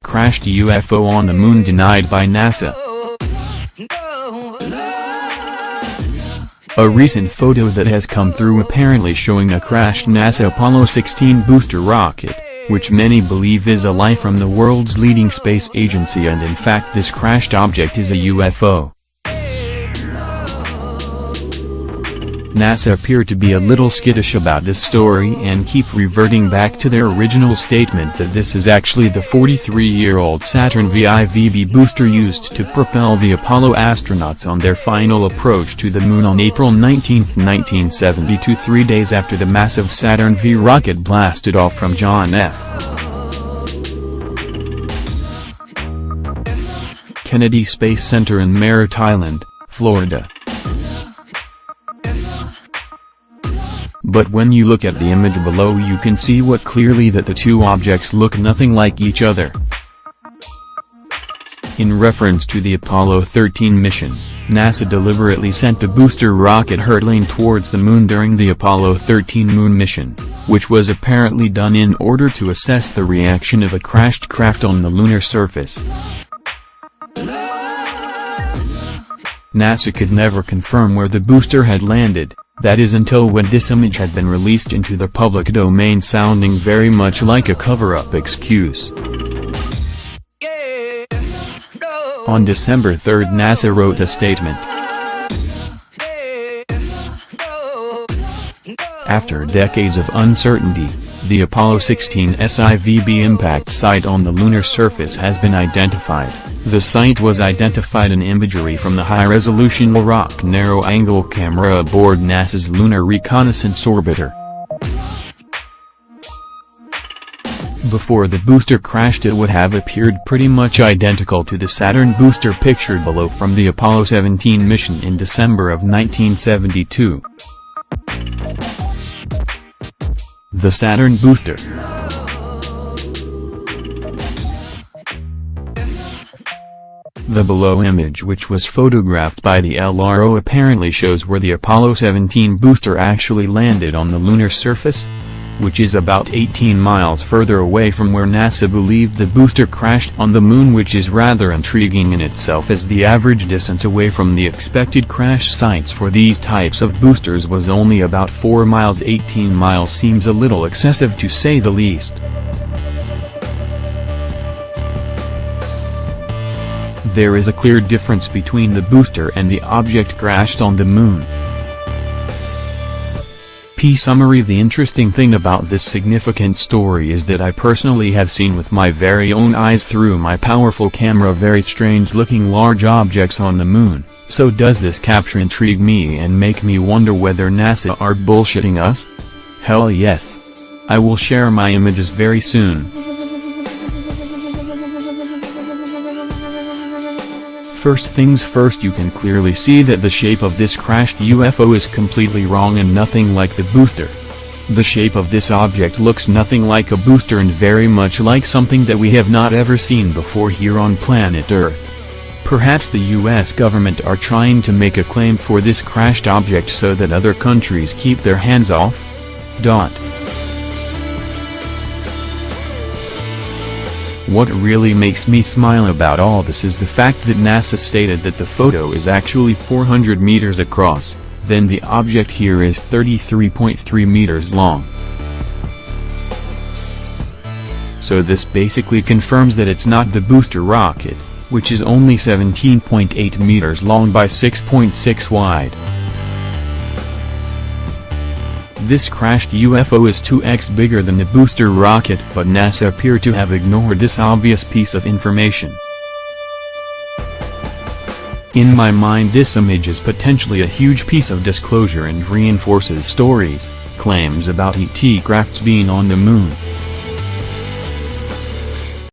crashed UFO on the moon denied by NASA. A recent photo that has come through apparently showing a crashed NASA Apollo 16 booster rocket, which many believe is a lie from the world's leading space agency, and in fact this crashed object is a UFO. NASA appear to be a little skittish about this story and keep reverting back to their original statement that this is actually the 43-year-old Saturn V booster used to propel the Apollo astronauts on their final approach to the moon on April 19, 1972, 3 days after the massive Saturn V rocket blasted off from John F. Kennedy Space Center in Merritt Island, Florida. But when you look at the image below, you can see what clearly that the two objects look nothing like each other. In reference to the Apollo 13 mission, NASA deliberately sent a booster rocket hurtling towards the moon during the Apollo 13 moon mission, which was apparently done in order to assess the reaction of a crashed craft on the lunar surface. NASA could never confirm where the booster had landed. That is until when this image had been released into the public domain, sounding very much like a cover-up excuse. On December 3, NASA wrote a statement. After decades of uncertainty, the Apollo 16 SIVB impact site on the lunar surface has been identified. The site was identified in imagery from the high-resolution LORAC narrow-angle camera aboard NASA's Lunar Reconnaissance Orbiter. Before the booster crashed, it would have appeared pretty much identical to the Saturn booster pictured below from the Apollo 17 mission in December of 1972. The Saturn booster. The below image, which was photographed by the LRO, apparently shows where the Apollo 17 booster actually landed on the lunar surface, which is about 18 miles further away from where NASA believed the booster crashed on the moon, which is rather intriguing in itself, as the average distance away from the expected crash sites for these types of boosters was only about 4 miles. 18 miles seems a little excessive, to say the least. There is a clear difference between the booster and the object crashed on the moon. Summary: the interesting thing about this significant story is that I personally have seen with my very own eyes through my powerful camera very strange looking large objects on the moon. So does this capture intrigue me and make me wonder whether NASA are bullshitting us? Hell yes. I will share my images very soon. First things first, you can clearly see that the shape of this crashed UFO is completely wrong and nothing like the booster. The shape of this object looks nothing like a booster and very much like something that we have not ever seen before here on planet Earth. Perhaps the US government are trying to make a claim for this crashed object so that other countries keep their hands off? What really makes me smile about all this is the fact that NASA stated that the photo is actually 400 meters across, then the object here is 33.3 meters long. So this basically confirms that it's not the booster rocket, which is only 17.8 meters long by 6.6 wide. This crashed UFO is 2x bigger than the booster rocket, but NASA appear to have ignored this obvious piece of information. In my mind, this image is potentially a huge piece of disclosure and reinforces claims about ET crafts being on the moon.